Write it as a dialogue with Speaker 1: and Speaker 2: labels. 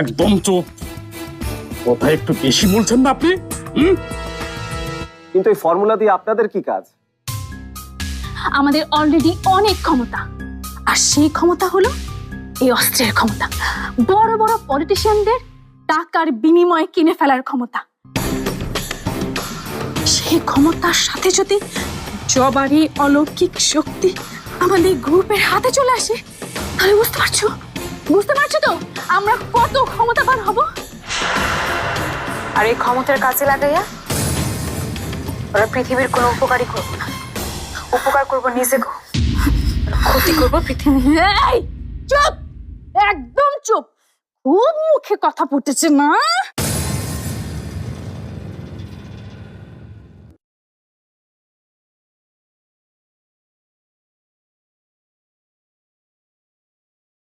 Speaker 1: একদম চুপ। কথা একটু বেশি বলছেন না আপনি।
Speaker 2: কিন্তু এই ফর্মুলা দিয়ে আপনাদের কি কাজ?
Speaker 3: আমাদের অলরেডি অনেক ক্ষমতা, আর সেই ক্ষমতা হলো এই অস্ত্রের ক্ষমতা, বড় বড় পলিটিশিয়ানদের টাকার বিনিময়ে কিনে ফেলার ক্ষমতা। সেই ক্ষমতার সাথে যদি জবারই অলৌকিক শক্তি আমাদের গ্রুপের হাতে চলে আসে, তাহলে বুঝতে পারছো তো আমরা কত ক্ষমতাবান হব।
Speaker 4: আর এই ক্ষমতার কাজে লাগাইয়া ওরা পৃথিবীর কোনো উপকারই করবো না, উপকার করবো নিজেকে, ক্ষতি করবো পৃথিবী।
Speaker 3: এই চুপ, একদম চুপ, খুব মুখে কথা ফুটেছে না।